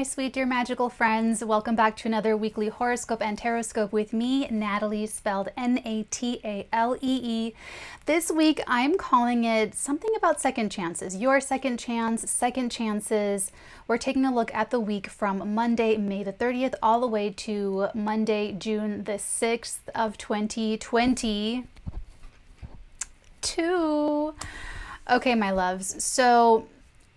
sweet dear magical friends. Welcome back to another weekly horoscope and taroscope with me, Natalie, spelled Natalee. This week I'm calling it something about second chances. Your second chance, second chances. We're taking a look at the week from Monday, May the 30th, all the way to Monday, June the 6th of 2022. Okay, my loves. So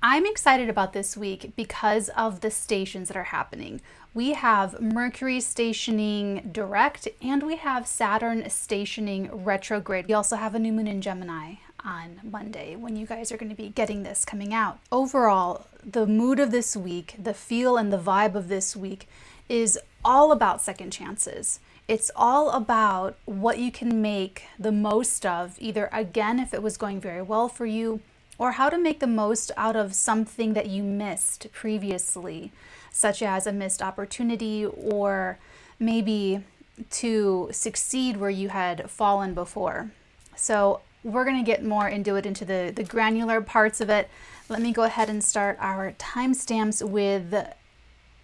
I'm excited about this week because of the stations that are happening. We have Mercury stationing direct and we have Saturn stationing retrograde. We also have a new moon in Gemini on Monday when you guys are going to be getting this coming out. Overall, the mood of this week, the feel and the vibe of this week is all about second chances. It's all about what you can make the most of, either again, if it was going very well for you, or how to make the most out of something that you missed previously, such as a missed opportunity, or maybe to succeed where you had fallen before. So we're going to get more into the granular parts of it. Let me go ahead and start our timestamps with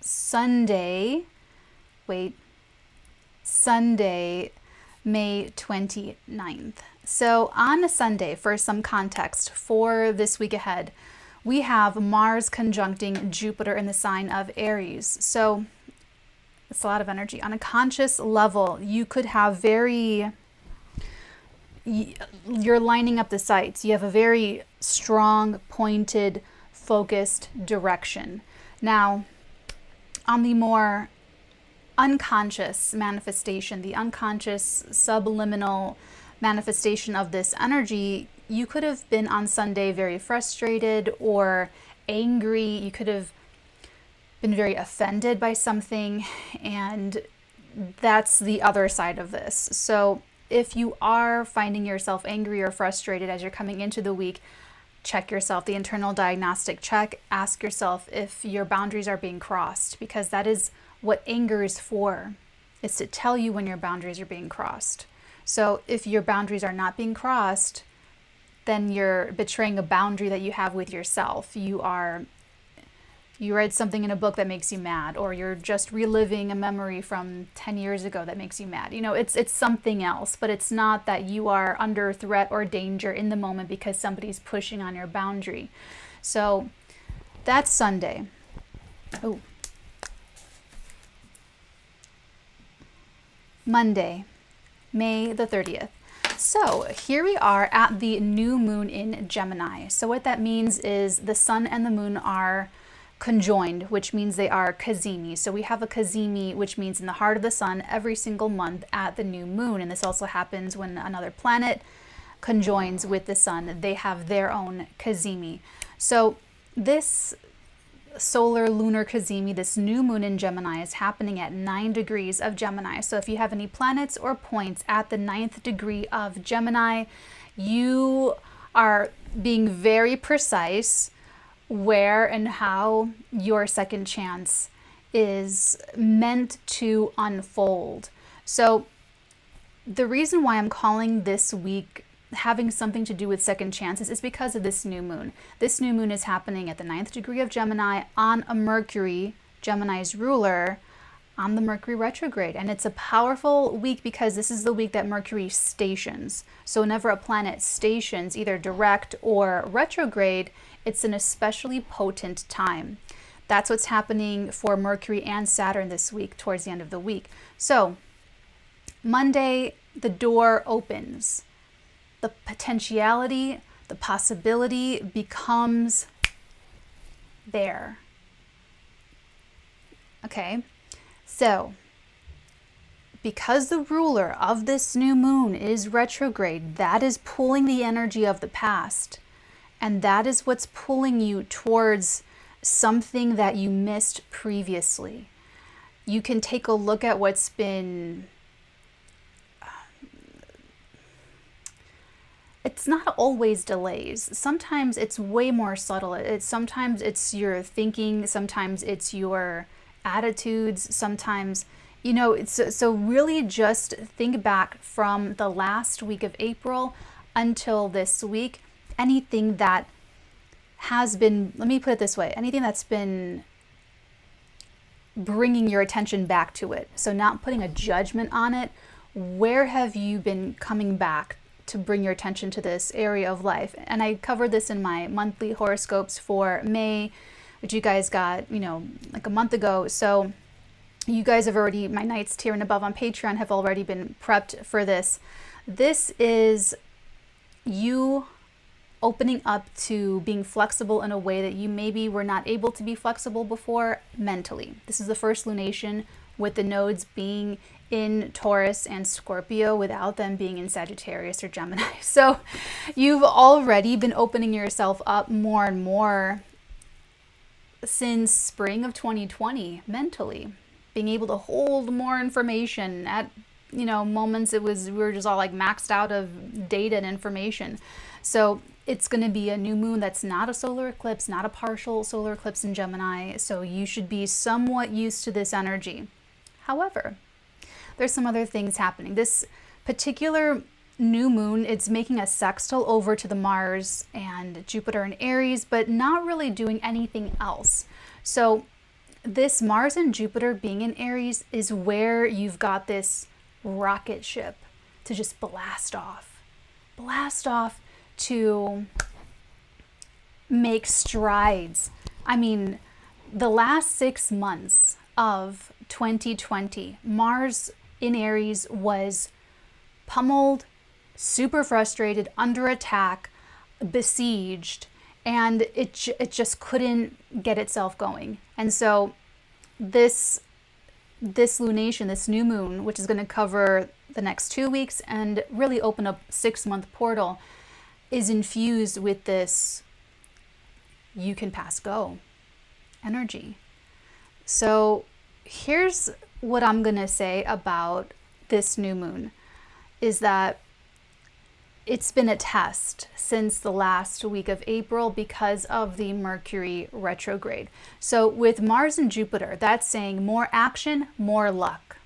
Sunday, May 29th. So on a Sunday, for some context for this week ahead, we have Mars conjuncting Jupiter in the sign of Aries. So it's a lot of energy. On a conscious level, you could have you're lining up the sights. You have a very strong, pointed, focused direction. Now, on the more unconscious manifestation, the unconscious subliminal manifestation of this energy, you could have been on Sunday very frustrated or angry. You could have been very offended by something, and that's the other side of this. So if you are finding yourself angry or frustrated as you're coming into the week, check yourself, the internal diagnostic check. Ask yourself if your boundaries are being crossed, because that is what anger is for, is to tell you when your boundaries are being crossed. So if your boundaries are not being crossed, then you're betraying a boundary that you have with yourself. You read something in a book that makes you mad, or you're just reliving a memory from 10 years ago that makes you mad. You know, it's something else, but it's not that you are under threat or danger in the moment because somebody's pushing on your boundary. So that's Sunday. Oh. Monday, May the 30th. So here we are at the new moon in Gemini. So what that means is the sun and the moon are conjoined, which means they are cazimi. So we have a cazimi, which means in the heart of the sun every single month at the new moon. And this also happens when another planet conjoins with the sun. They have their own cazimi. So this solar lunar cazimi, this new moon in Gemini, is happening at 9 degrees of Gemini. So if you have any planets or points at the 9th degree of Gemini, you are being very precise where and how your second chance is meant to unfold. So the reason why I'm calling this week having something to do with second chances is because of this new moon. This new moon is happening at the 9th degree of Gemini on a Mercury, Gemini's ruler, on the Mercury retrograde. And it's a powerful week because this is the week that Mercury stations. So whenever a planet stations, either direct or retrograde, it's an especially potent time. That's what's happening for Mercury and Saturn this week, towards the end of the week. So Monday, the door opens. The potentiality, the possibility becomes there. Okay, so because the ruler of this new moon is retrograde, that is pulling the energy of the past. And that is what's pulling you towards something that you missed previously. You can take a look at what's been it's not always delays. Sometimes it's way more subtle. Sometimes it's your thinking, sometimes it's your attitudes, sometimes, so really just think back from the last week of April until this week. Anything that has been, let me put it this way, anything that's been bringing your attention back to it. So not putting a judgment on it. Where have you been coming back to bring your attention to this area of life? And I covered this in my monthly horoscopes for May, which you guys got, like a month ago. So you guys have already, my Knights tier and above on Patreon have already been prepped for this. This is you opening up to being flexible in a way that you maybe were not able to be flexible before mentally. This is the first lunation with the nodes being in Taurus and Scorpio without them being in Sagittarius or Gemini. So you've already been opening yourself up more and more since spring of 2020 mentally, being able to hold more information at moments we were just all like maxed out of data and information. So it's going to be a new moon that's not a solar eclipse, not a partial solar eclipse in Gemini. So you should be somewhat used to this energy. However, there's some other things happening. This particular new moon, it's making a sextile over to the Mars and Jupiter in Aries, but not really doing anything else. So this Mars and Jupiter being in Aries is where you've got this rocket ship to just blast off to make strides. I mean, the last 6 months of 2020, Mars in Aries was pummeled, super frustrated, under attack, besieged, and it just couldn't get itself going. And so this lunation, this new moon, which is going to cover the next 2 weeks and really open up 6-month portal, is infused with this you can pass go energy. So here's what I'm going to say about this new moon is that it's been a test since the last week of April because of the Mercury retrograde. So with Mars and Jupiter, that's saying more action, more luck.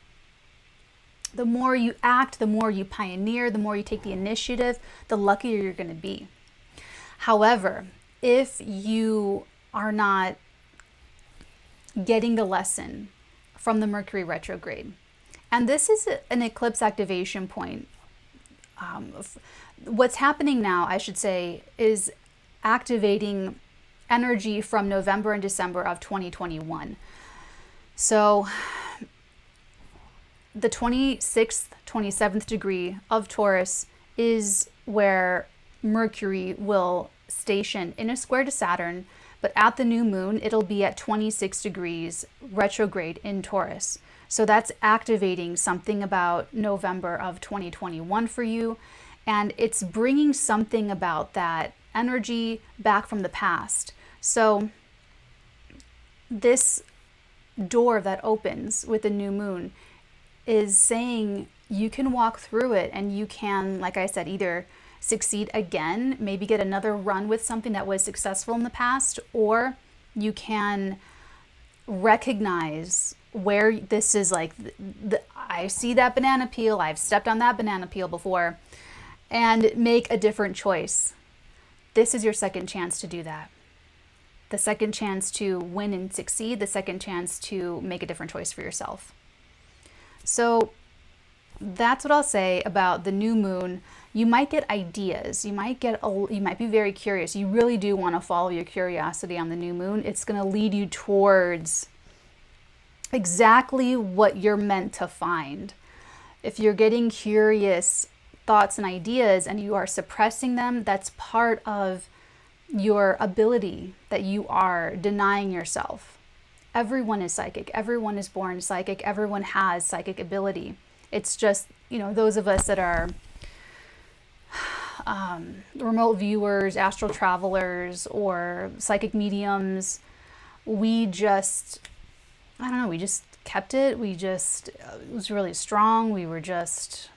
The more you act, the more you pioneer, the more you take the initiative, the luckier you're going to be. However, if you are not getting the lesson from the Mercury retrograde, and this is an eclipse activation point, what's happening now, I should say, is activating energy from November and December of 2021. So the 26th, 27th degree of Taurus is where Mercury will station in a square to Saturn, but at the new moon, it'll be at 26 degrees retrograde in Taurus. So that's activating something about November of 2021 for you. And it's bringing something about that energy back from the past. So this door that opens with the new moon is saying you can walk through it and you can, like I said, either succeed again, maybe get another run with something that was successful in the past, or you can recognize where this is like, I see that banana peel, I've stepped on that banana peel before, and make a different choice. This is your second chance to do that. The second chance to win and succeed, the second chance to make a different choice for yourself. So that's what I'll say about the new moon. You might get ideas. You might be very curious. You really do want to follow your curiosity on the new moon. It's going to lead you towards exactly what you're meant to find. If you're getting curious thoughts and ideas and you are suppressing them, that's part of your ability that you are denying yourself. Everyone is psychic. Everyone is born psychic. Everyone has psychic ability. It's just, those of us that are remote viewers, astral travelers, or psychic mediums, we just kept it. It was really strong. We were just,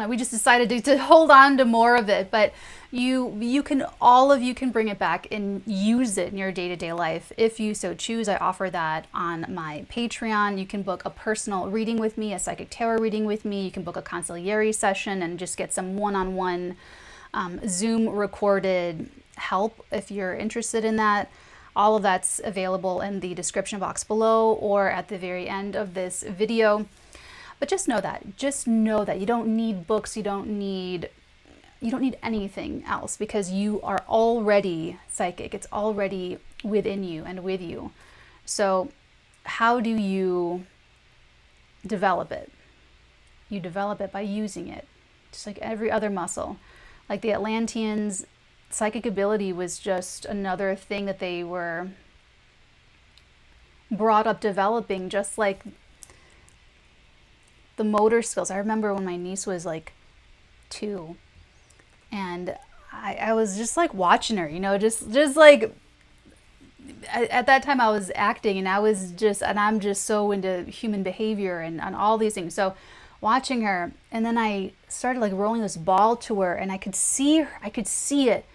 we just decided to hold on to more of it. But all of you can bring it back and use it in your day-to-day life if you so choose. I offer that on my Patreon. You can book a personal reading with me, a psychic tarot reading with me. You can book a consigliere session and just get some one-on-one Zoom recorded help if you're interested in that. All of that's available in the description box below or at the very end of this video. But just know that you don't need books, you don't need anything else, because you are already psychic. It's already within you and with you. So how do you develop it? You develop it by using it, just like every other muscle. Like the Atlanteans, psychic ability was just another thing that they were brought up developing, just like the motor skills. I remember when my niece was like 2, and I was just like watching her, you know, just like at that time I was acting, and I'm just so into human behavior and all these things. So watching her, and then I started like rolling this ball to her, and I could see it,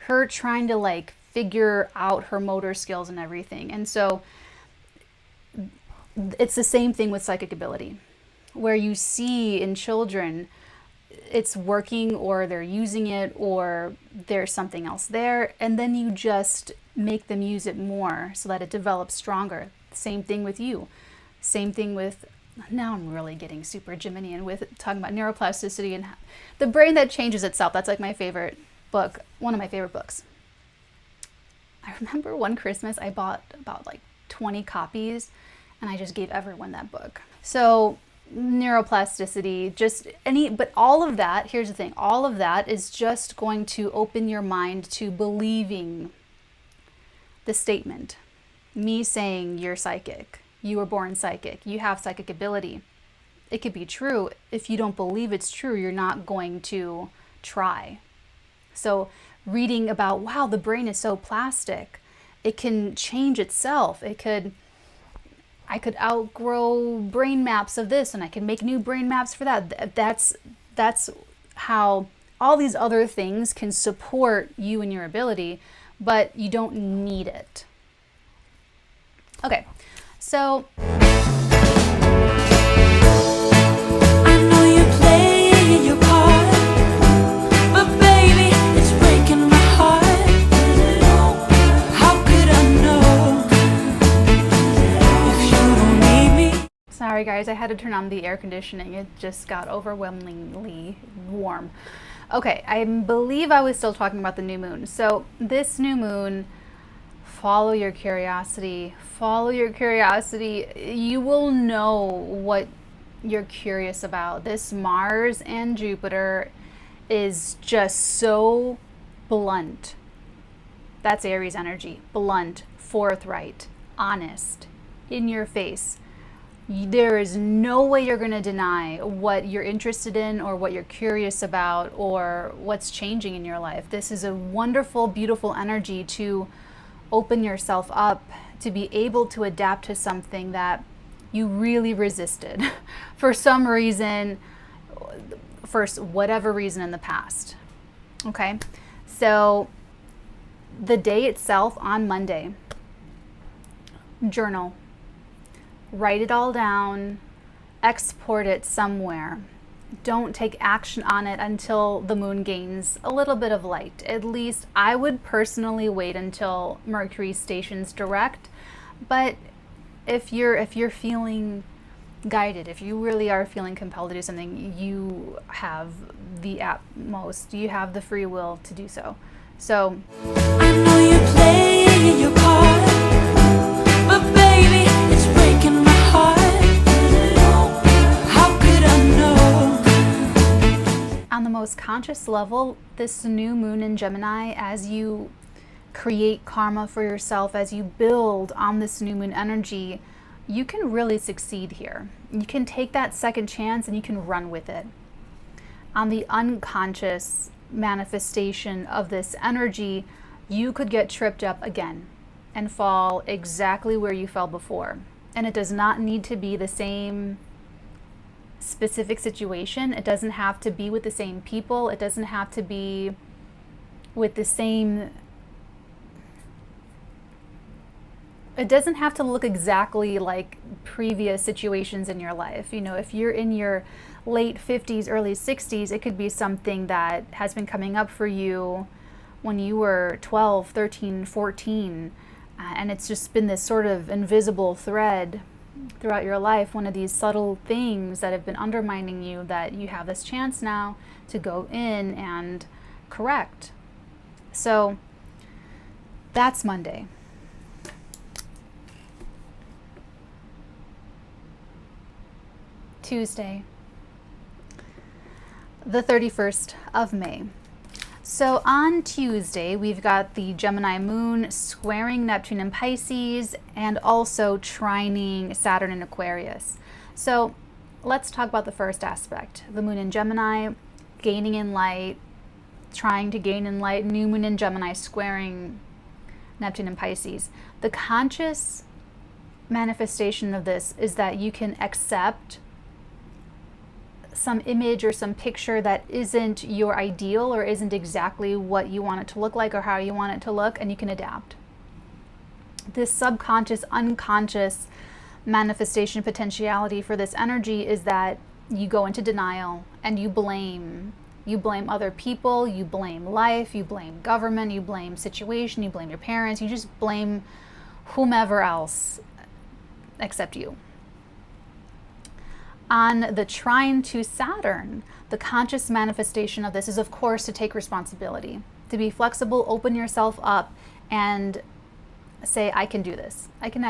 her trying to like figure out her motor skills and everything. And so it's the same thing with psychic ability, where you see in children it's working, or they're using it, or there's something else there, and then you just make them use it more so that it develops stronger. Same thing with you. Same thing with, now I'm really getting super Geminian with talking about neuroplasticity and the brain that changes itself. That's like my favorite book, one of my favorite books. I remember one Christmas I bought about like 20 copies, and I just gave everyone that book. So neuroplasticity, but all of that, here's the thing, all of that is just going to open your mind to believing the statement. Me saying you're psychic, you were born psychic, you have psychic ability. It could be true. If you don't believe it's true, you're not going to try. So reading about, wow, the brain is so plastic, it can change itself. I could outgrow brain maps of this, and I can make new brain maps for that. That's how all these other things can support you and your ability, but you don't need it. Okay, so I know you're playing your part, but baby, it's breaking my heart. How could I know if you don't need me? Sorry guys, I had to turn on the air conditioning. It just got overwhelmingly warm. Okay, I believe I was still talking about the new moon. So this new moon, follow your curiosity. Follow your curiosity. You will know what you're curious about. This Mars and Jupiter is just so blunt. That's Aries energy. Blunt, forthright, honest, in your face. There is no way you're going to deny what you're interested in, or what you're curious about, or what's changing in your life. This is a wonderful, beautiful energy to open yourself up, to be able to adapt to something that you really resisted for some reason, for whatever reason in the past. Okay, so the day itself on Monday, journal. Write it all down, export it somewhere. Don't take action on it until the moon gains a little bit of light. At least I would personally wait until Mercury stations direct. But if you're feeling guided, if you really are feeling compelled to do something, you have the utmost, you have the free will to do so. So I know you're playing your part, but baby, it's breaking my heart. How could I know? On the most conscious level, this new moon in Gemini, as you create karma for yourself, as you build on this new moon energy, you can really succeed here. You can take that second chance and you can run with it. On the unconscious manifestation of this energy, you could get tripped up again and fall exactly where you fell before. And it does not need to be the same specific situation. It doesn't have to be with the same people. It doesn't have to be with the same, it doesn't have to look exactly like previous situations in your life. You know, if you're in your late 50s, early 60s, it could be something that has been coming up for you when you were 12, 13, 14. And it's just been this sort of invisible thread throughout your life, one of these subtle things that have been undermining you, that you have this chance now to go in and correct. So that's Monday. Tuesday, the 31st of May. So on Tuesday, we've got the Gemini moon squaring Neptune in Pisces and also trining Saturn in Aquarius. So let's talk about the first aspect. The moon in Gemini, gaining in light, trying to gain in light, new moon in Gemini squaring Neptune in Pisces. The conscious manifestation of this is that you can accept some image or some picture that isn't your ideal or isn't exactly what you want it to look like or how you want it to look, and you can adapt. This subconscious, unconscious manifestation potentiality for this energy is that you go into denial and you blame. You blame other people, you blame life, you blame government, you blame situation, you blame your parents, you just blame whomever else except you. On the trine to Saturn, the conscious manifestation of this is, of course, to take responsibility, to be flexible, open yourself up, and say, I can do this. I can,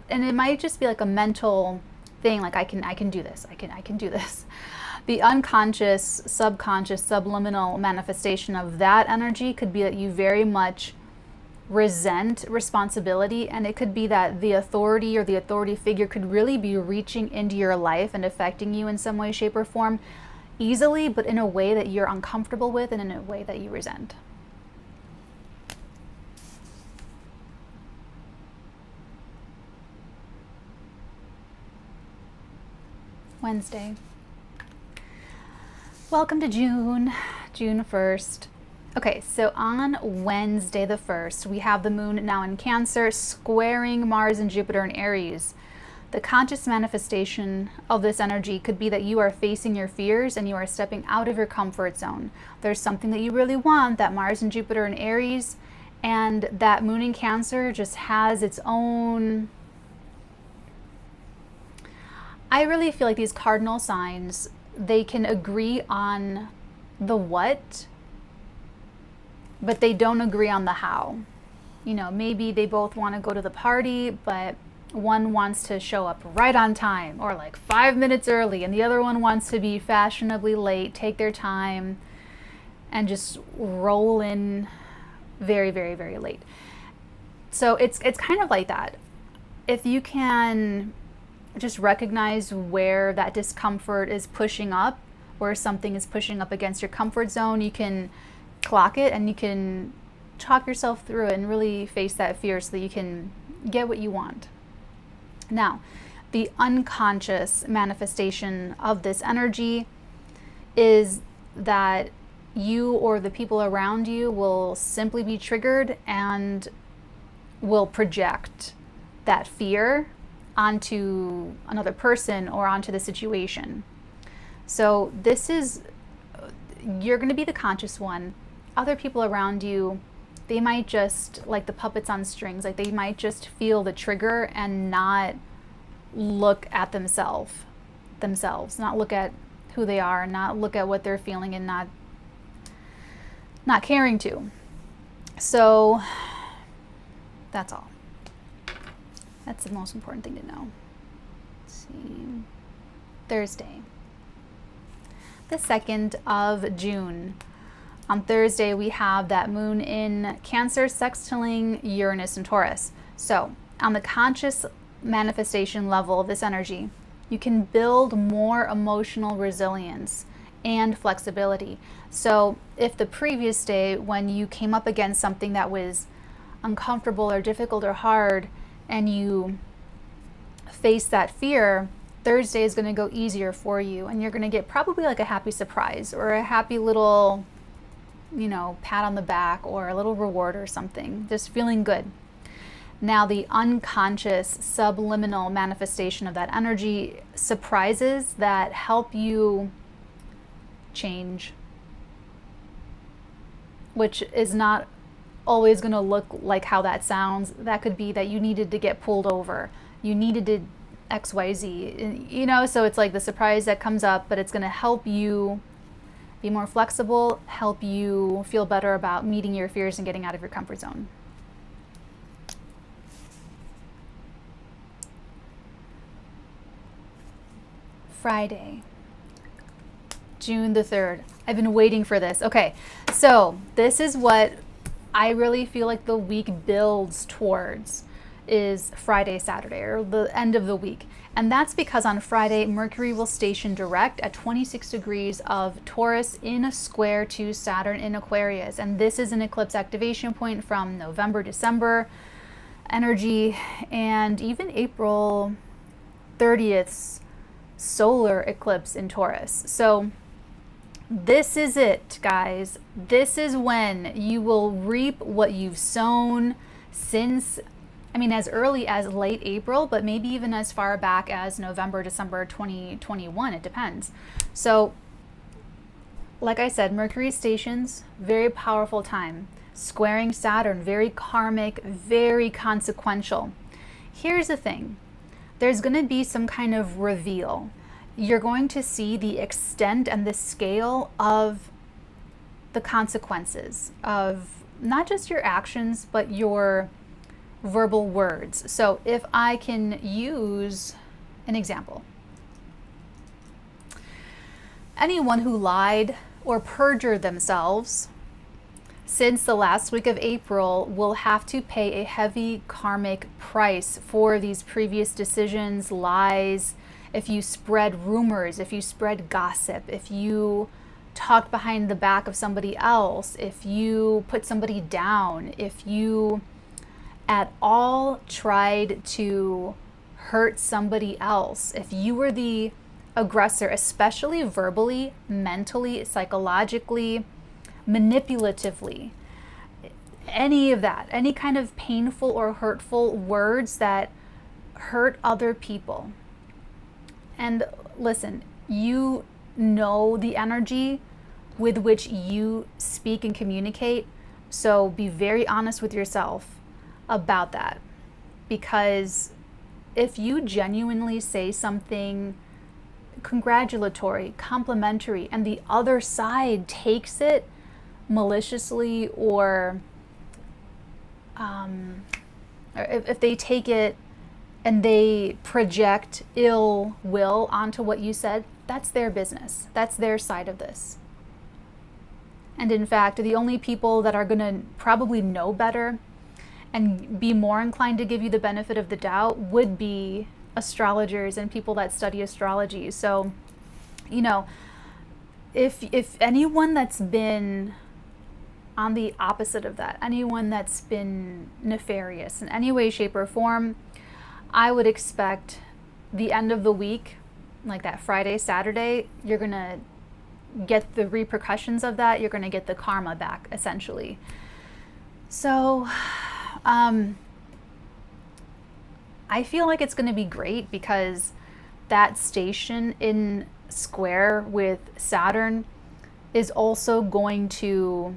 and it might just be like a mental thing, like I can do this. I can do this. The unconscious, subconscious, subliminal manifestation of that energy could be that you very much resent responsibility, and it could be that the authority or the authority figure could really be reaching into your life and affecting you in some way, shape, or form easily, but in a way that you're uncomfortable with and in a way that you resent. Wednesday. Welcome to June 1st. Okay, so on Wednesday the 1st, we have the moon now in Cancer, squaring Mars and Jupiter in Aries. The conscious manifestation of this energy could be that you are facing your fears and you are stepping out of your comfort zone. There's something that you really want, that Mars and Jupiter in Aries, and that moon in Cancer just has its own... I really feel like these cardinal signs, they can agree on the what, but they don't agree on the how. You know, maybe they both want to go to the party, but one wants to show up right on time or like 5 minutes early, and the other one wants to be fashionably late, take their time, and just roll in very, very, very late. So it's kind of like that. If you can just recognize where that discomfort is pushing up, where something is pushing up against your comfort zone, you can clock it and you can talk yourself through it and really face that fear so that you can get what you want. Now, the unconscious manifestation of this energy is that you or the people around you will simply be triggered and will project that fear onto another person or onto the situation. So this is, you're going to be the conscious one. Other people around you, they might just, like the puppets on strings, like they might just feel the trigger and not look at themselves, not look at who they are, not look at what they're feeling, and not caring to. So that's all. That's the most important thing to know. Let's see. Thursday, the 2nd of June. On Thursday, we have that moon in Cancer sextiling Uranus and Taurus. So on the conscious manifestation level of this energy, you can build more emotional resilience and flexibility. So if the previous day, when you came up against something that was uncomfortable or difficult or hard, and you face that fear, Thursday is going to go easier for you, and you're going to get probably like a happy surprise or a happy little, you know, pat on the back or a little reward or something, just feeling good. Now, the unconscious subliminal manifestation of that energy, surprises that help you change, which is not always going to look like how that sounds. That could be that you needed to get pulled over. You needed to XYZ, you know, so it's like the surprise that comes up, but it's going to help you be more flexible, help you feel better about meeting your fears and getting out of your comfort zone. Friday, June the 3rd. I've been waiting for this. Okay, so this is what I really feel like the week builds towards, is Friday, Saturday, or the end of the week. And that's because on Friday, Mercury will station direct at 26 degrees of Taurus in a square to Saturn in Aquarius. And this is an eclipse activation point from November, December energy, and even April 30th's solar eclipse in Taurus. So this is it, guys. This is when you will reap what you've sown since, I mean, as early as late April, but maybe even as far back as November, December 2021. It depends. So, like I said, Mercury stations, very powerful time. Squaring Saturn, very karmic, very consequential. Here's the thing. There's going to be some kind of reveal. You're going to see the extent and the scale of the consequences of not just your actions, but your verbal words. So if I can use an example. Anyone who lied or perjured themselves since the last week of April will have to pay a heavy karmic price for these previous decisions, lies, if you spread rumors, if you spread gossip, if you talked behind the back of somebody else, if you put somebody down, if you at all tried to hurt somebody else, if you were the aggressor, especially verbally, mentally, psychologically, manipulatively, any of that, any kind of painful or hurtful words that hurt other people. And listen, you know the energy with which you speak and communicate, so be very honest with yourself about that. Because if you genuinely say something congratulatory, complimentary, and the other side takes it maliciously, or if they take it and they project ill will onto what you said, that's their business. That's their side of this. And in fact, the only people that are going to probably know better and be more inclined to give you the benefit of the doubt would be astrologers and people that study astrology. So, you know, if anyone that's been on the opposite of that, anyone that's been nefarious in any way, shape, or form, I would expect the end of the week, like that Friday, Saturday, you're going to get the repercussions of that. You're going to get the karma back, essentially. So, I feel like it's going to be great because that station in square with Saturn is also going to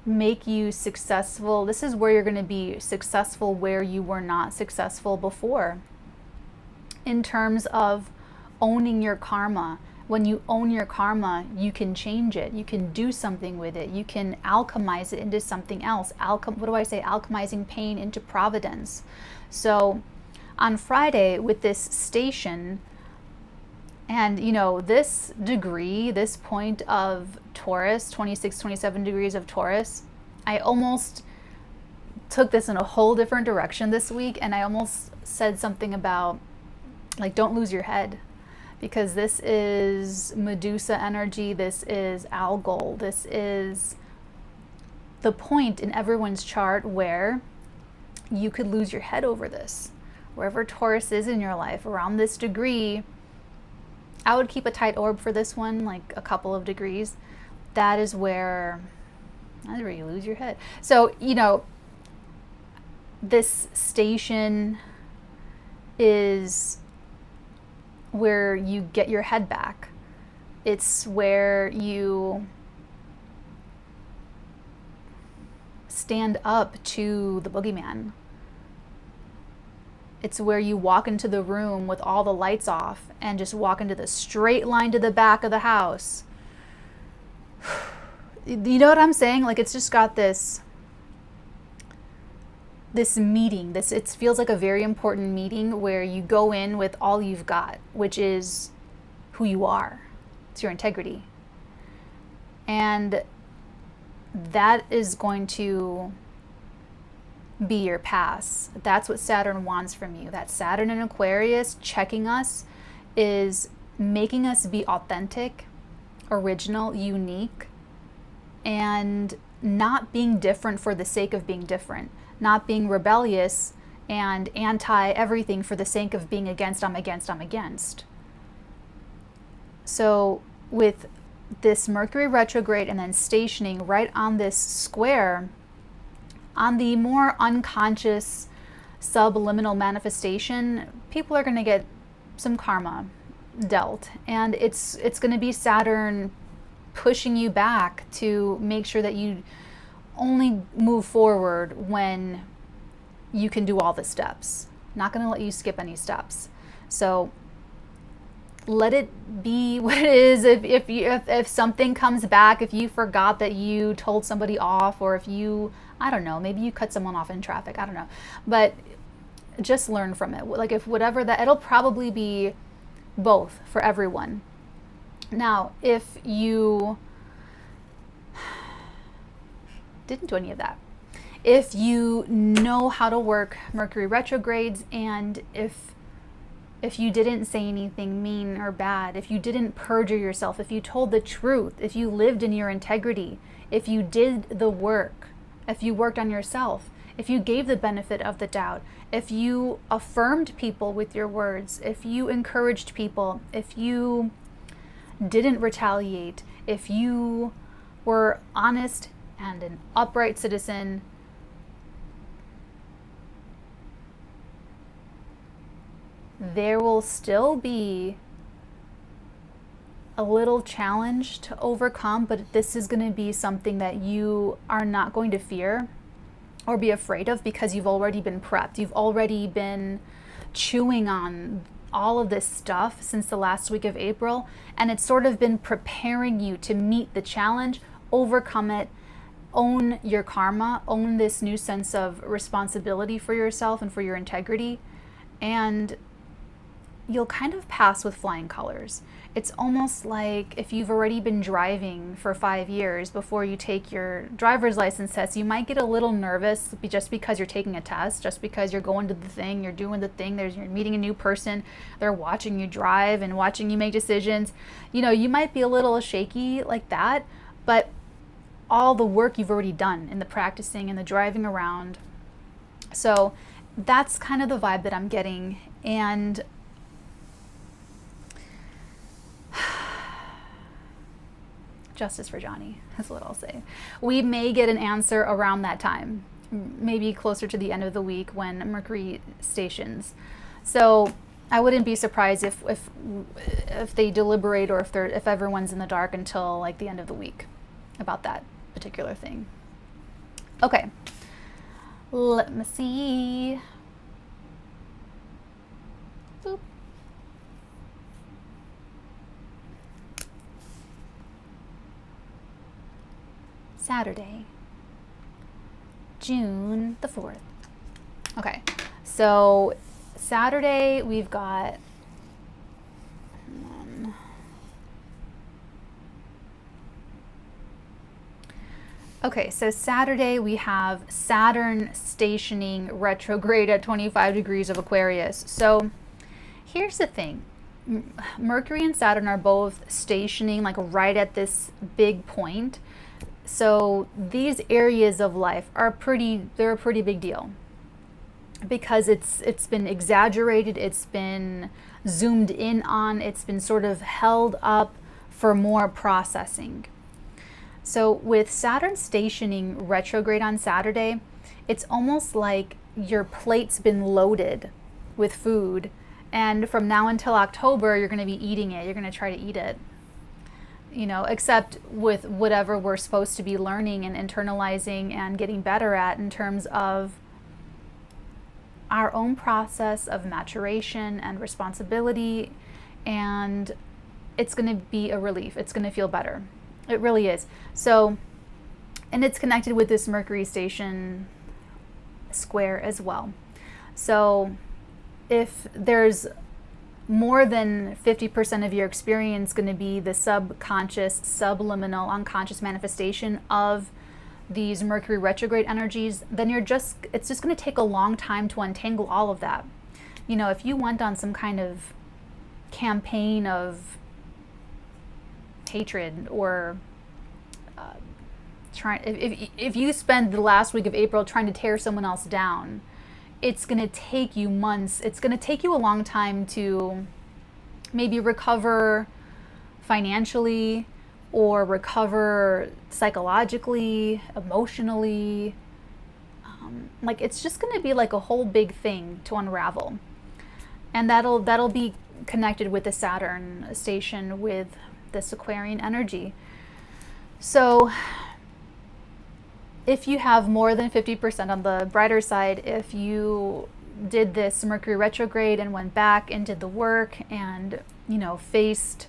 make you successful. This is where you're going to be successful where you were not successful before, in terms of owning your karma. When you own your karma, you can change it. You can do something with it. You can alchemize it into something else. What do I say? Alchemizing pain into providence. So on Friday with this station, and you know, this degree, this point of Taurus, 26, 27 degrees of Taurus, I almost took this in a whole different direction this week, and I almost said something about, like, don't lose your head. Because this is Medusa energy, this is Algol, this is the point in everyone's chart where you could lose your head over this. Wherever Taurus is in your life, around this degree, I would keep a tight orb for this one, like a couple of degrees. That's where you lose your head. So, you know, this station is where you get your head back. It's where you stand up to the boogeyman. It's where you walk into the room with all the lights off and just walk into the straight line to the back of the house. You know what I'm saying? Like, it's just got this meeting, it feels like a very important meeting where you go in with all you've got, which is who you are. It's your integrity. And that is going to be your pass. That's what Saturn wants from you. That Saturn in Aquarius checking us is making us be authentic, original, unique, and not being different for the sake of being different, not being rebellious and anti everything for the sake of being against. I'm against. So with this Mercury retrograde and then stationing right on this square, on the more unconscious subliminal manifestation, people are going to get some karma dealt, and it's going to be Saturn pushing you back to make sure that you only move forward when you can do all the steps. Not going to let you skip any steps. So let it be what it is. If something comes back, if you forgot that you told somebody off, or if you, I don't know, maybe you cut someone off in traffic, I don't know, but just learn from it. Like, if whatever that, it'll probably be both for everyone. Now, if you didn't do any of that, if you know how to work Mercury retrogrades, and if you didn't say anything mean or bad, if you didn't perjure yourself, if you told the truth, if you lived in your integrity, if you did the work, if you worked on yourself, if you gave the benefit of the doubt, if you affirmed people with your words, if you encouraged people, if you didn't retaliate, if you were honest and an upright citizen, there will still be a little challenge to overcome, but this is going to be something that you are not going to fear or be afraid of, because you've already been prepped. You've already been chewing on all of this stuff since the last week of April, and it's sort of been preparing you to meet the challenge, overcome it, own your karma, own this new sense of responsibility for yourself and for your integrity, and you'll kind of pass with flying colors. It's almost like if you've already been driving for 5 years before you take your driver's license test, you might get a little nervous just because you're taking a test, just because you're going to the thing, you're doing the thing, you're meeting a new person, they're watching you drive and watching you make decisions. You know, you might be a little shaky like that, but all the work you've already done in the practicing and the driving around. So that's kind of the vibe that I'm getting. And justice for Johnny, that's what I'll say. We may get an answer around that time, maybe closer to the end of the week when Mercury stations. So I wouldn't be surprised if they deliberate, or if everyone's in the dark until like the end of the week about that particular thing. Okay, let me see. Boop. Saturday, June the 4th. Okay, so Saturday we've got okay, so Saturday we have Saturn stationing retrograde at 25 degrees of Aquarius. So here's the thing. Mercury and Saturn are both stationing like right at this big point. So these areas of life are they're a pretty big deal, because it's been exaggerated, it's been zoomed in on, it's been sort of held up for more processing. So with Saturn stationing retrograde on Saturday, it's almost like your plate's been loaded with food, and from now until October you're going to be eating it, you're going to try to eat it. you know, except with whatever we're supposed to be learning and internalizing and getting better at in terms of our own process of maturation and responsibility. And it's going to be a relief. It's going to feel better. It really is. So, and it's connected with this Mercury station square as well. So if there's more than 50% of your experience going to be the subconscious, subliminal, unconscious manifestation of these Mercury retrograde energies, then it's just going to take a long time to untangle all of that. You know, if you went on some kind of campaign of hatred or if you spend the last week of April trying to tear someone else down, it's going to take you months. It's going to take you a long time to maybe recover financially or recover psychologically, emotionally. Like it's just going to be like a whole big thing to unravel. And that'll be connected with the Saturn station with this Aquarian energy. So if you have more than 50% on the brighter side, if you did this Mercury retrograde and went back and did the work and, you know, faced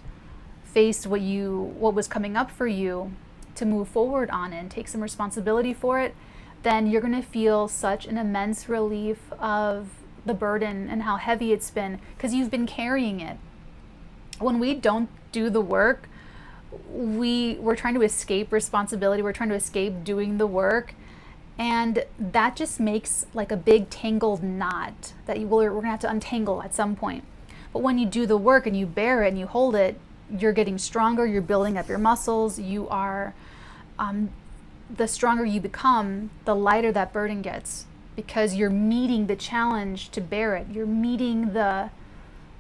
what was coming up for you to move forward on it and take some responsibility for it, then you're going to feel such an immense relief of the burden and how heavy it's been, because you've been carrying it. When we don't do the work, we're trying to escape responsibility. We're trying to escape doing the work, and that just makes like a big tangled knot that we're gonna have to untangle at some point. But when you do the work and you bear it and you hold it, you're getting stronger. You're building up your muscles. You are, the stronger you become, the lighter that burden gets, because you're meeting the challenge to bear it. You're meeting the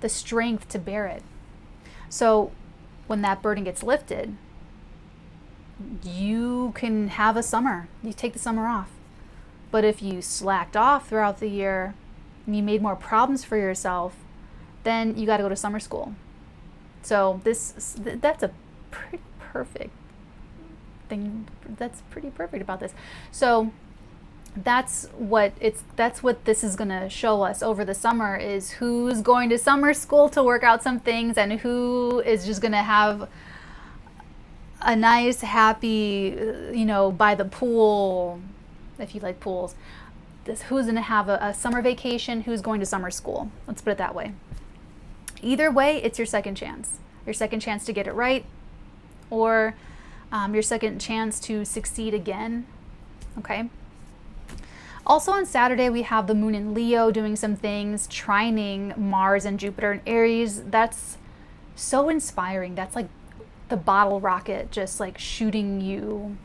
strength to bear it. So when that burden gets lifted, you can have a summer. You take the summer off. But if you slacked off throughout the year and you made more problems for yourself, then you got to go to summer school. So that's a pretty perfect thing. That's pretty perfect about this. So that's what this is going to show us over the summer, is who's going to summer school to work out some things and who is just going to have a nice, happy, you know, by the pool, if you like pools. Who's going to have a summer vacation, who's going to summer school. Let's put it that way. Either way, it's your second chance. Your second chance to get it right, or your second chance to succeed again. Okay? Also on Saturday, we have the moon in Leo doing some things, trining Mars and Jupiter in Aries. That's so inspiring. That's like the bottle rocket just like shooting you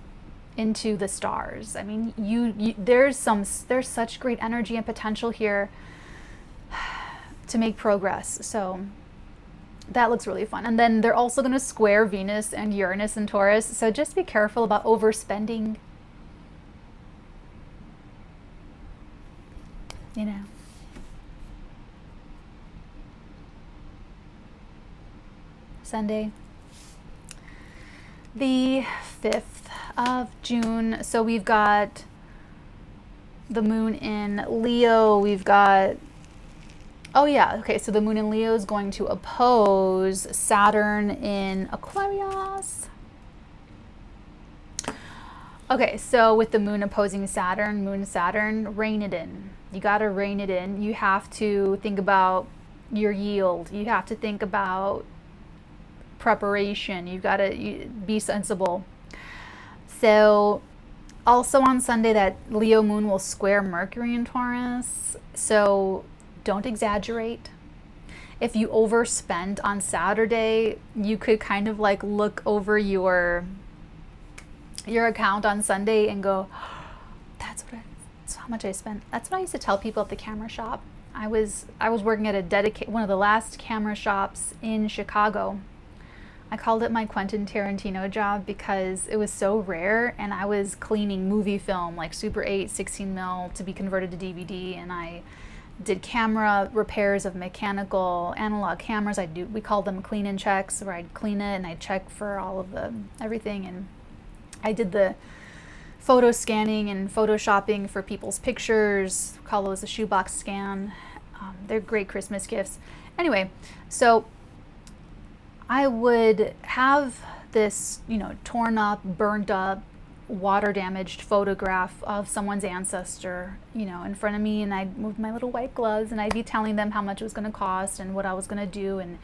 into the stars. I mean, there's such great energy and potential here to make progress. So that looks really fun. And then they're also going to square Venus and Uranus and Taurus. So just be careful about overspending. You know. Sunday, the 5th of June. So we've got the moon in Leo. We've got, oh yeah, okay, so the moon in Leo is going to oppose Saturn in Aquarius. Okay, so with the moon opposing Saturn, rein it in. You got to rein it in. You have to think about your yield. You have to think about preparation. You got to be sensible. So also on Sunday, that Leo moon will square Mercury in Taurus. So don't exaggerate. If you overspend on Saturday, you could kind of like look over your account on Sunday and go, that's how much I spent. That's what I used to tell people at the camera shop. I was working at one of the last camera shops in Chicago. I called it my Quentin Tarantino job because it was so rare, and I was cleaning movie film like Super 8, 16 mil to be converted to DVD, and I did camera repairs of mechanical analog cameras. We called them clean-in checks, where I'd clean it and I'd check for all of everything. And I did the photo scanning and photoshopping for people's pictures. We call those a shoebox scan. They're great Christmas gifts. Anyway, so I would have this, torn up, burnt up, water damaged photograph of someone's ancestor, in front of me, and I'd move my little white gloves and I'd be telling them how much it was going to cost and what I was going to do. And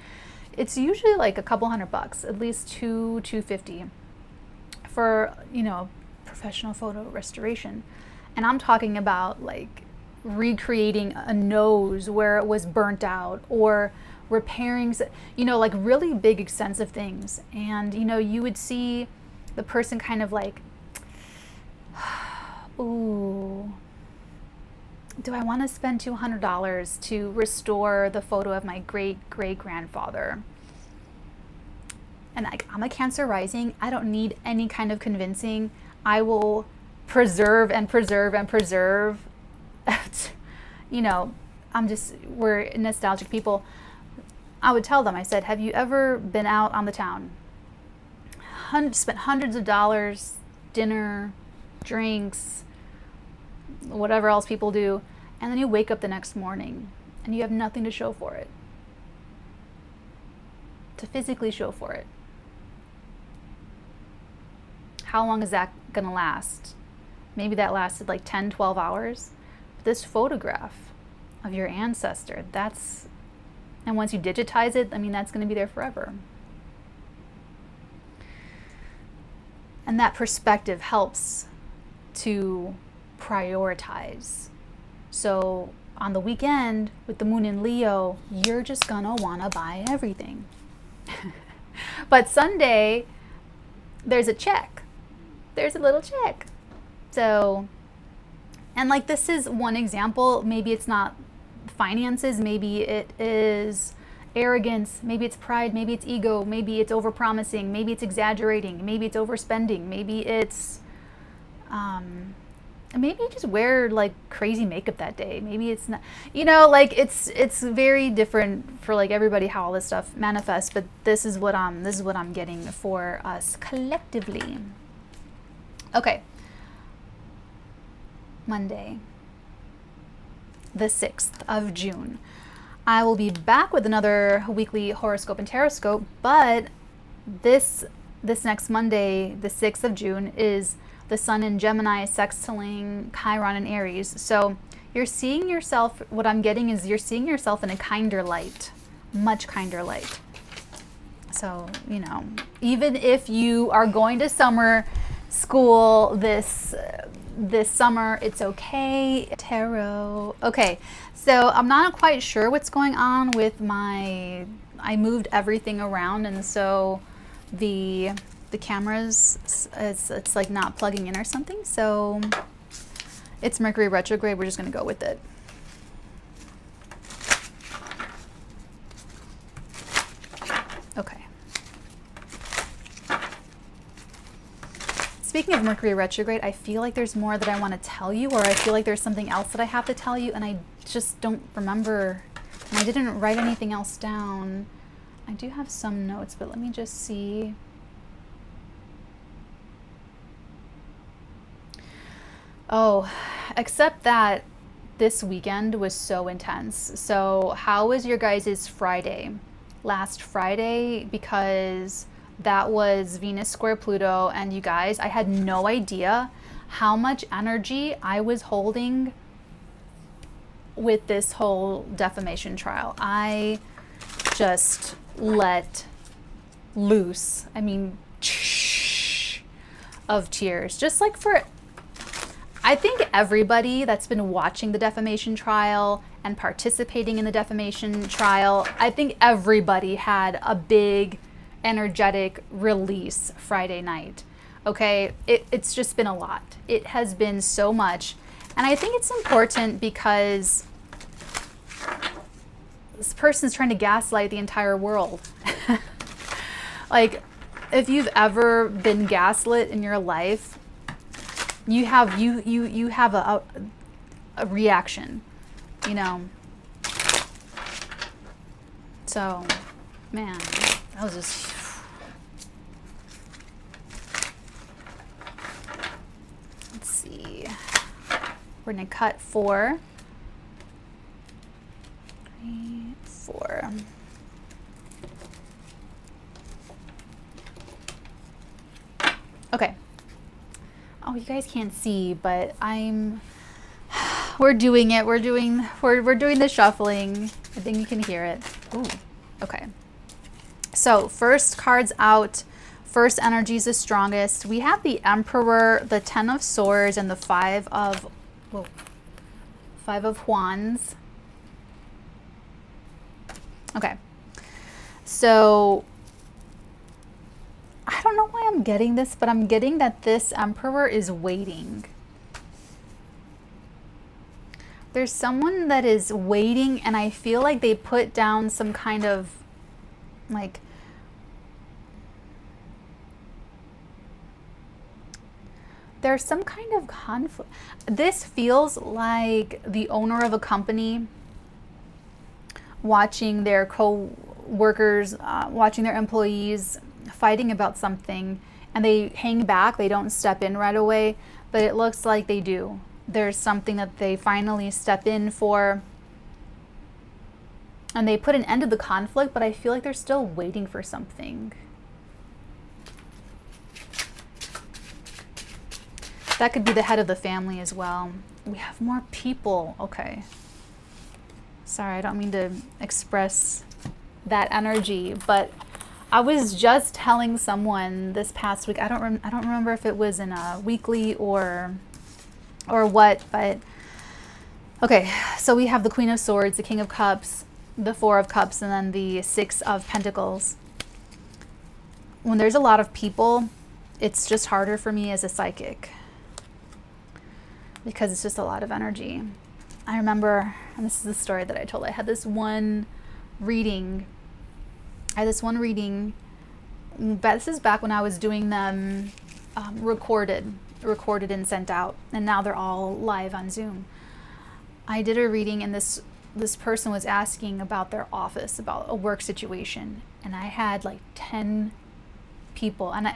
it's usually like a couple $100, at least $250 for, professional photo restoration. And I'm talking about like recreating a nose where it was burnt out, or repairing, like really big extensive things. And, you would see the person kind of like, ooh, do I want to spend $200 to restore the photo of my great-great-grandfather? And I'm a Cancer rising. I don't need any kind of convincing. I will preserve and preserve and preserve. We're nostalgic people. I would tell them, I said, have you ever been out on the town? Spent hundreds of dollars, dinner, drinks, whatever else people do, and then you wake up the next morning and you have nothing to show for it, to physically show for it. How long is that going to last? Maybe that lasted like 10, 12 hours. But this photograph of your ancestor, and once you digitize it, that's going to be there forever. And that perspective helps to prioritize. So on the weekend with the moon in Leo, you're just gonna wanna buy everything. But Sunday, there's a check. There's a little check. So, and like this is one example. Maybe it's not finances, maybe it is arrogance, maybe it's pride, maybe it's ego, maybe it's overpromising, maybe it's exaggerating, maybe it's overspending, maybe it's maybe you just wear like crazy makeup that day. Maybe it's not, it's very different for like everybody how all this stuff manifests, but this is what I'm getting for us collectively. Okay. Monday, the 6th of June. I will be back with another weekly horoscope and taroscope, but this next Monday, the 6th of June, is the Sun in Gemini sextiling Chiron in Aries. So you're seeing yourself, what I'm getting is you're seeing yourself in a kinder light, much kinder light. So, even if you are going to summer school this summer, it's okay. Tarot. Okay, so I'm not quite sure what's going on with I moved everything around, and so the cameras, it's like not plugging in or something. So it's Mercury retrograde. We're just going to go with it. Okay. Speaking of Mercury retrograde, I feel like there's more that I want to tell you, or I feel like there's something else that I have to tell you, and I just don't remember. And I didn't write anything else down. I do have some notes, but let me just see. Oh, except that this weekend was so intense. So how was your guys' Friday? Last Friday, because that was Venus square Pluto, and you guys, I had no idea how much energy I was holding with this whole defamation trial. I just let loose, of tears, just like for, I think everybody that's been watching the defamation trial and participating in the defamation trial, I think everybody had a big energetic release Friday night. Okay, it's just been a lot. It has been so much. And I think it's important because this person's trying to gaslight the entire world. Like, if you've ever been gaslit in your life, you have a reaction, So, man, that was just... Let's see. We're going to cut 4. 3, 4. Okay. Oh, you guys can't see, but we're doing it. We're doing the shuffling. I think you can hear it. Ooh. Okay. So, first cards out. First energy is the strongest. We have the Emperor, the 10 of Swords, and the 5 of Wands. Okay. So, I don't know why I'm getting this, but I'm getting that this Emperor is waiting. There's someone that is waiting, and I feel like they put down some kind of, like, there's some kind of conflict. This feels like the owner of a company watching their co-workers, watching their employees fighting about something, and they hang back. They don't step in right away, but it looks like they do. There's something that they finally step in for, and they put an end to the conflict, but I feel like they're still waiting for something. That could be the head of the family as well. We have more people. Okay. Sorry, I don't mean to express that energy, but I was just telling someone this past week. I don't remember if it was in a weekly or what, but okay. So we have the Queen of Swords, the King of Cups, the 4 of Cups, and then the 6 of Pentacles. When there's a lot of people, it's just harder for me as a psychic because it's just a lot of energy. I remember, and this is the story that I told. I had this one reading. But this is back when I was doing them recorded and sent out, and now they're all live on Zoom. I did a reading, and this person was asking about their office, about a work situation, and I had like 10 people, and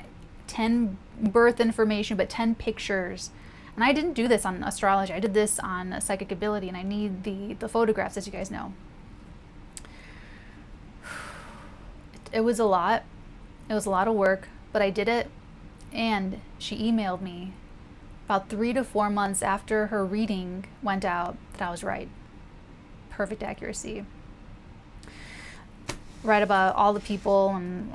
10 birth information, but 10 pictures. And I didn't do this on astrology. I did this on psychic ability, and I need the photographs, as you guys know. It was a lot. It was a lot of work, but I did it. And she emailed me about 3 to 4 months after her reading went out that I was right. Perfect accuracy. Right about all the people, and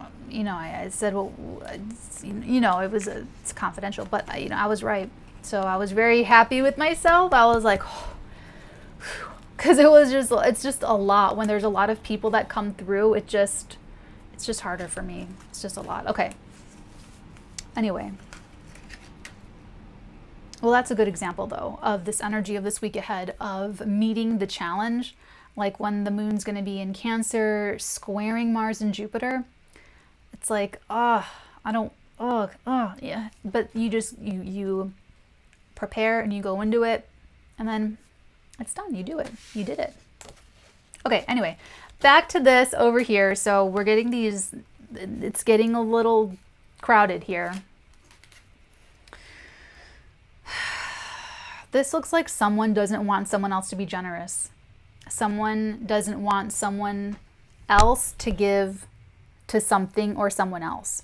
I said, well, it's confidential, but I was right. So I was very happy with myself. I was like, because it's just a lot. When there's a lot of people that come through, it's just harder for me. It's just a lot. Okay. Anyway. Well, that's a good example, though, of this energy of this week ahead of meeting the challenge. Like when the moon's going to be in Cancer, squaring Mars and Jupiter. It's like, yeah. But you prepare and you go into it, and then it's done. You do it. You did it. Okay, anyway, back to this over here. So we're getting these, it's getting a little crowded here. This looks like someone doesn't want someone else to be generous. Someone doesn't want someone else to give to something or someone else.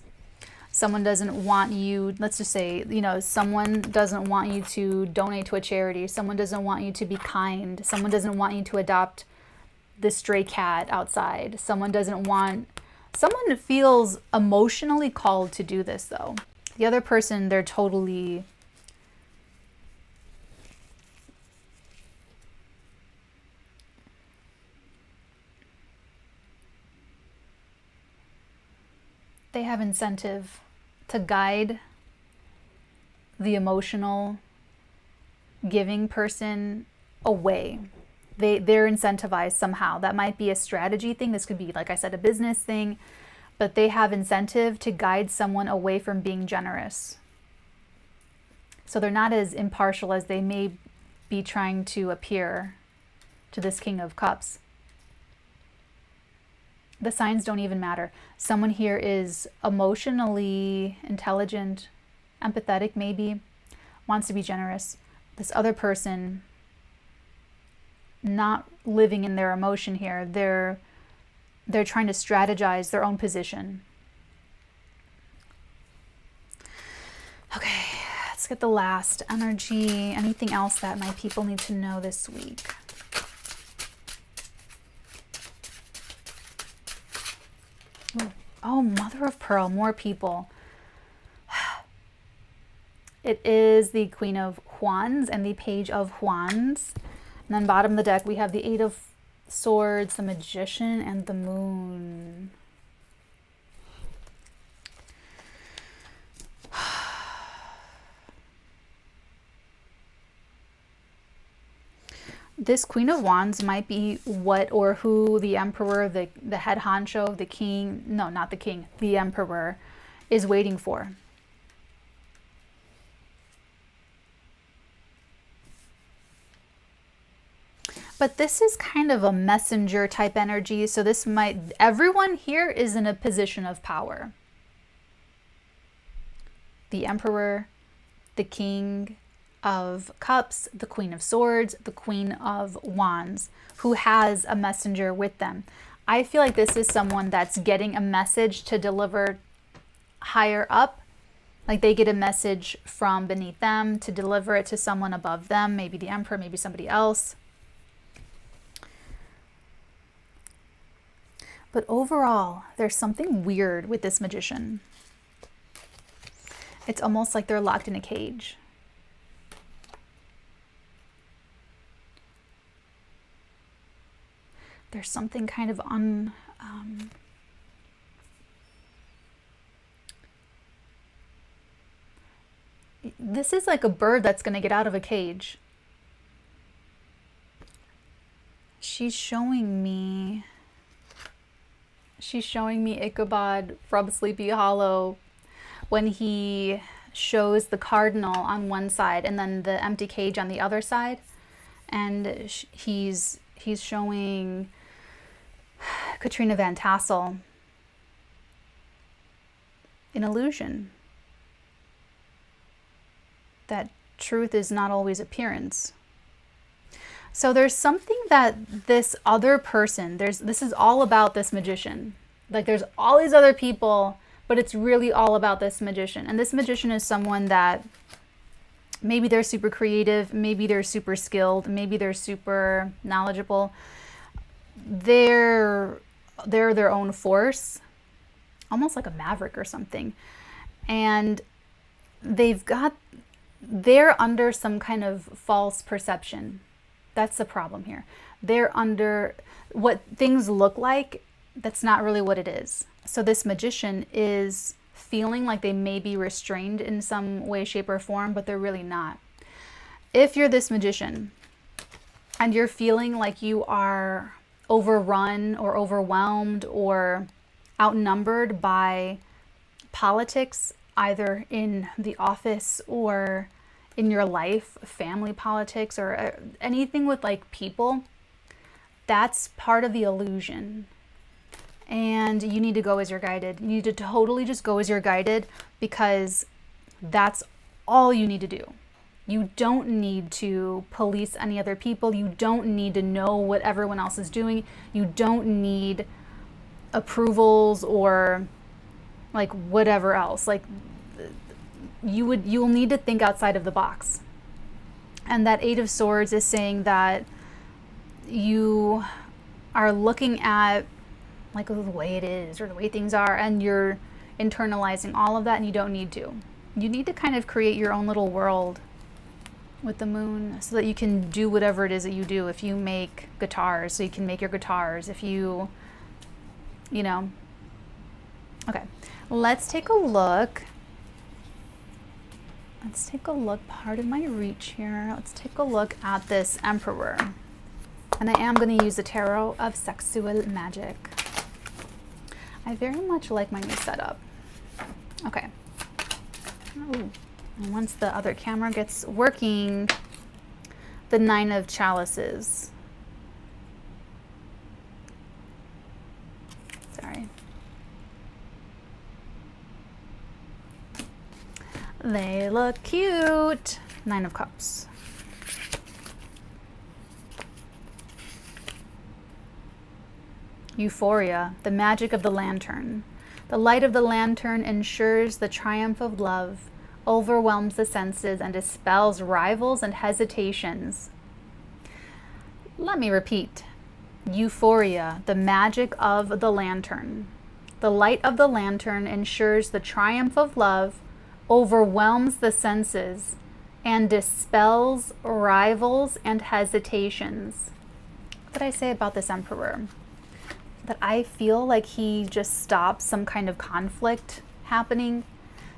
Someone doesn't want you, let's just say, someone doesn't want you to donate to a charity. Someone doesn't want you to be kind. Someone doesn't want you to adopt the stray cat outside. Someone feels emotionally called to do this, though. The other person, they're totally... They have incentive to guide the emotional giving person away. They're incentivized somehow. That might be a strategy thing. This could be, like I said, a business thing, but they have incentive to guide someone away from being generous. So they're not as impartial as they may be trying to appear to this King of Cups. The signs don't even matter. Someone here is emotionally intelligent, empathetic maybe, wants to be generous. This other person not living in their emotion here. They're trying to strategize their own position. Okay, let's get the last energy. Anything else that my people need to know this week? Oh, Mother of Pearl, more people. It is the Queen of Wands and the Page of Wands. And then bottom of the deck, we have the Eight of Swords, the Magician, and the Moon. This Queen of Wands might be what or who the Emperor, the head honcho, the king, no, not the king, the Emperor is waiting for. But this is kind of a messenger type energy. So this might, everyone here is in a position of power. The Emperor, the King of Cups, the Queen of Swords, the Queen of Wands, who has a messenger with them. I feel like this is someone that's getting a message to deliver higher up. Like they get a message from beneath them to deliver it to someone above them, maybe the Emperor, maybe somebody else. But overall, there's something weird with this Magician. It's almost like they're locked in a cage. There's something kind of this is like a bird that's going to get out of a cage. She's showing me Ichabod from Sleepy Hollow when he shows the cardinal on one side and then the empty cage on the other side, and he's showing Katrina Van Tassel an illusion that truth is not always appearance. So there's something that this other person, this is all about this Magician. Like there's all these other people, but it's really all about this Magician. And this Magician is someone that maybe they're super creative, maybe they're super skilled, maybe they're super knowledgeable. They're their own force, almost like a maverick or something. And they're under some kind of false perception. That's the problem here. They're under what things look like. That's not really what it is. So this Magician is feeling like they may be restrained in some way, shape, or form, but they're really not. If you're this Magician and you're feeling like you are overrun or overwhelmed or outnumbered by politics, either in the office or in your life, family politics, or anything with like people, that's part of the illusion. And you need to go as you're guided. You need to totally just go as you're guided, because that's all you need to do. You don't need to police any other people. You don't need to know what everyone else is doing. You don't need approvals or like whatever else. Like you'll need to think outside of the box. And that Eight of Swords is saying that you are looking at like the way it is or the way things are, and you're internalizing all of that, and you don't need to. You need to kind of create your own little world with the moon so that you can do whatever it is that you do. If you make guitars, so you can make your guitars. If you know. Okay, let's take a look. Pardon my reach here. Let's take a look at this Emperor. And I am going to use the Tarot of Sexual Magic. I very much like my new setup. Okay. Ooh. And once the other camera gets working, the Nine of Chalices. They look cute. 9 of Cups. Euphoria, the magic of the lantern. The light of the lantern ensures the triumph of love, overwhelms the senses, and dispels rivals and hesitations. Let me repeat. Euphoria, the magic of the lantern. The light of the lantern ensures the triumph of love, overwhelms the senses, and dispels rivals and hesitations. What did I say about this emperor? That I feel like he just stops some kind of conflict happening.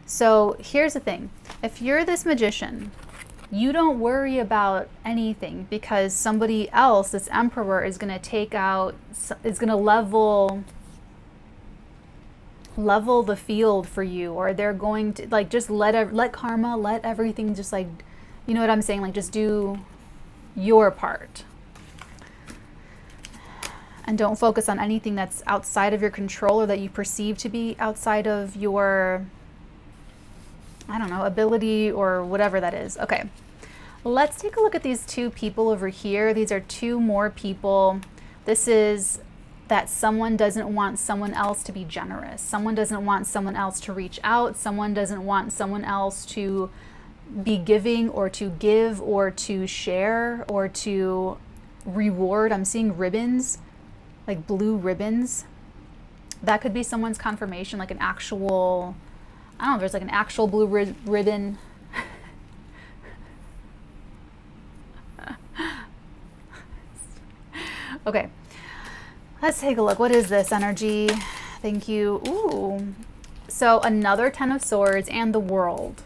So here's the thing. If you're this magician, you don't worry about anything because somebody else, this emperor, is going to take out, is going to level the field for you, or they're going to like just let karma, let everything just like, you know what I'm saying, like just do your part. And don't focus on anything that's outside of your control or that you perceive to be outside of your, I don't know, ability or whatever that is. Okay, let's take a look at these 2 people over here. These are 2 more people. This is that someone doesn't want someone else to be generous. Someone doesn't want someone else to reach out. Someone doesn't want someone else to be giving or to give or to share or to reward. I'm seeing ribbons, like blue ribbons. That could be someone's confirmation, like an actual, I don't know, there's like an actual blue ribbon. Okay, let's take a look. What is this energy? Thank you. Ooh, so another 10 of Swords and the World.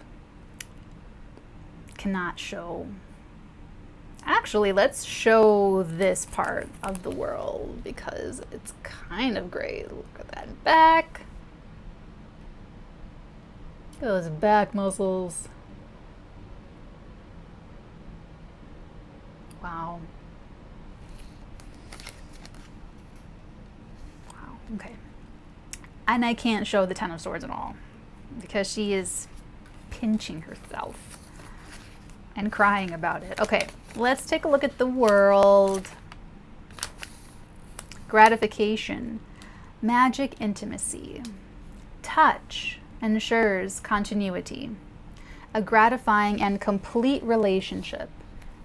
Cannot show. Actually, let's show this part of the World because it's kind of great. Look at that back. Those back muscles. Wow. Wow, okay. And I can't show the 10 of Swords at all because she is pinching herself and crying about it. Okay, let's take a look at the World. Gratification, magic, intimacy. Touch ensures continuity. A gratifying and complete relationship.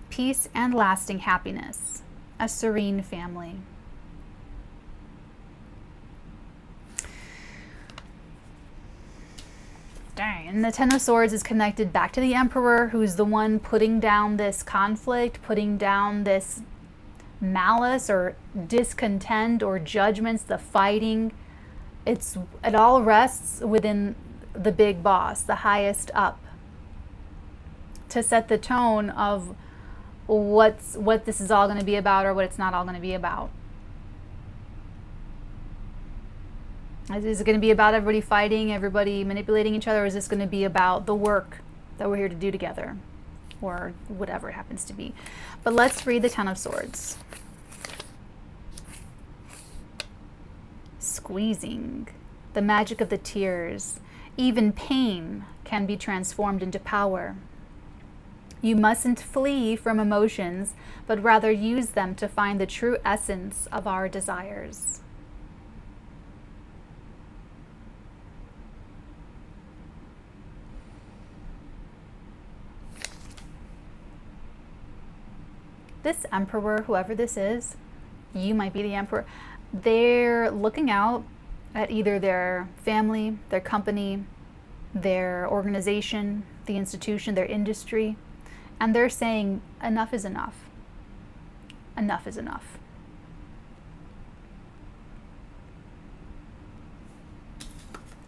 Peace and lasting happiness. A serene family. Dang, and the 10 of Swords is connected back to the Emperor, who's the one putting down this conflict, putting down this malice or discontent or judgments, the fighting. It all rests within the big boss, the highest up, to set the tone of what this is all going to be about or what it's not all going to be about. Is it going to be about everybody fighting, everybody manipulating each other, or is this going to be about the work that we're here to do together, or whatever it happens to be? But let's read the 10 of Swords. Squeezing, the magic of the tears. Even pain can be transformed into power. You mustn't flee from emotions, but rather use them to find the true essence of our desires. This Emperor, whoever this is, you might be the Emperor. They're looking out at either their family, their company, their organization, the institution, their industry, and they're saying enough is enough. Enough is enough.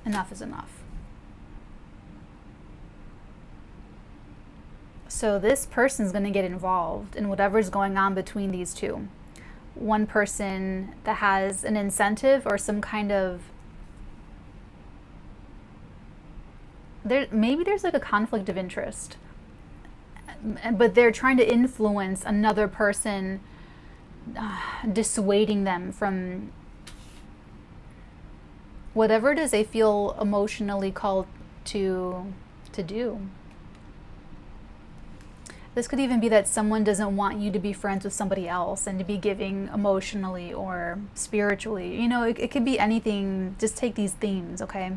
Enough is enough. So this person's going to get involved in whatever's going on between these two. One person that has an incentive or some kind of, maybe there's like a conflict of interest, but they're trying to influence another person, dissuading them from whatever it is they feel emotionally called to to do. This could even be that someone doesn't want you to be friends with somebody else and to be giving emotionally or spiritually. You know, it could be anything. Just take these themes, okay?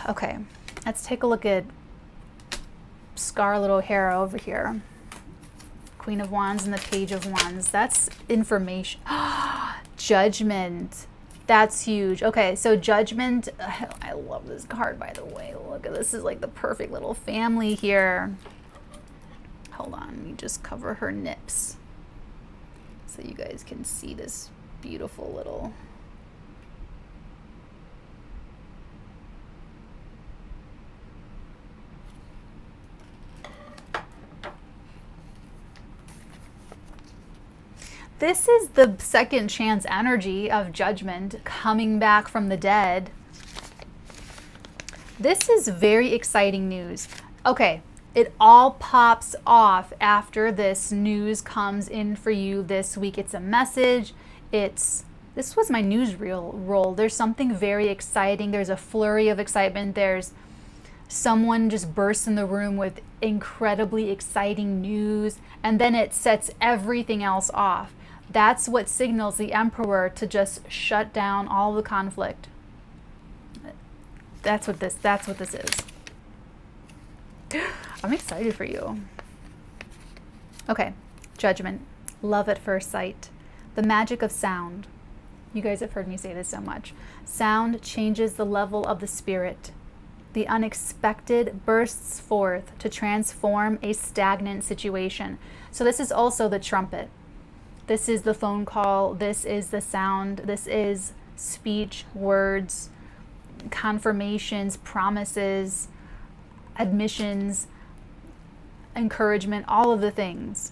Okay, let's take a look at Scarlet O'Hara over here. Queen of Wands and the Page of Wands. That's information. Judgment. That's huge. Okay, so Judgment. I love this card, by the way. Look at this. Is like the perfect little family here. Hold on. Let me just cover her nips so you guys can see this beautiful little... This is the second chance energy of Judgment coming back from the dead. This is very exciting news. Okay, it all pops off after this news comes in for you this week. It's a message. This was my newsreel roll. There's something very exciting. There's a flurry of excitement. There's someone just bursts in the room with incredibly exciting news, and then it sets everything else off. That's what signals the Emperor to just shut down all the conflict. That's what this is. I'm excited for you. Okay, Judgment. Love at first sight. The magic of sound. You guys have heard me say this so much. Sound changes the level of the spirit. The unexpected bursts forth to transform a stagnant situation. So this is also the trumpet. This is the phone call. This is the sound. This is speech, words, confirmations, promises, admissions, encouragement, all of the things.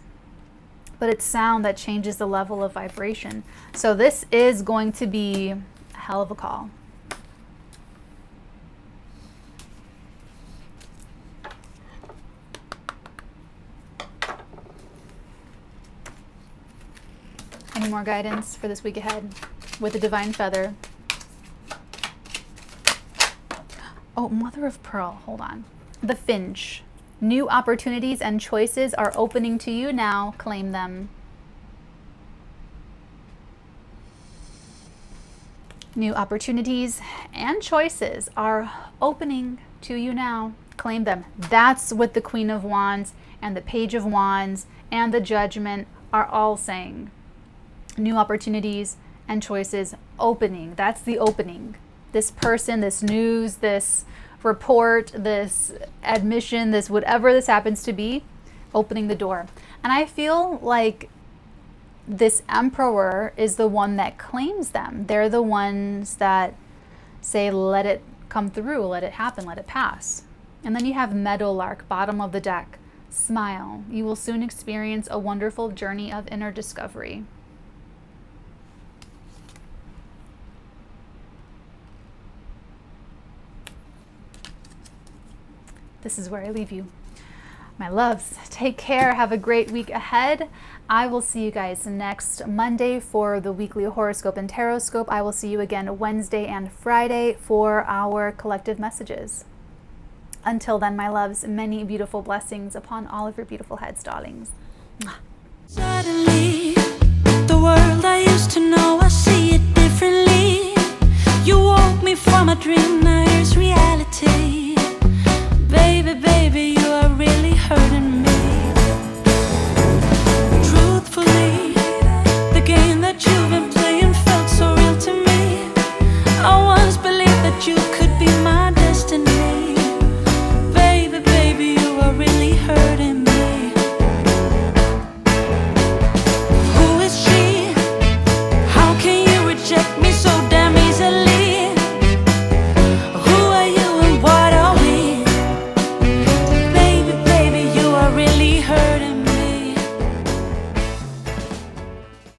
But it's sound that changes the level of vibration. So this is going to be a hell of a call. Any more guidance for this week ahead with the Divine Feather? Oh, Mother of Pearl, hold on. The Finch. New opportunities and choices are opening to you now. Claim them. New opportunities and choices are opening to you now. Claim them. That's what the Queen of Wands and the Page of Wands and the Judgment are all saying. New opportunities and choices opening. That's the opening. This person, this news, this report, this admission, this whatever this happens to be, opening the door. And I feel like this Emperor is the one that claims them. They're the ones that say, let it come through, let it happen, let it pass. And then you have Meadowlark, bottom of the deck. Smile. You will soon experience a wonderful journey of inner discovery. This is where I leave you. My loves, take care. Have a great week ahead. I will see you guys next Monday for the weekly horoscope and tarot scope. I will see you again Wednesday and Friday for our collective messages. Until then, my loves, many beautiful blessings upon all of your beautiful heads, darlings. Suddenly, the world I used to know, I see it differently. You woke me from a dream.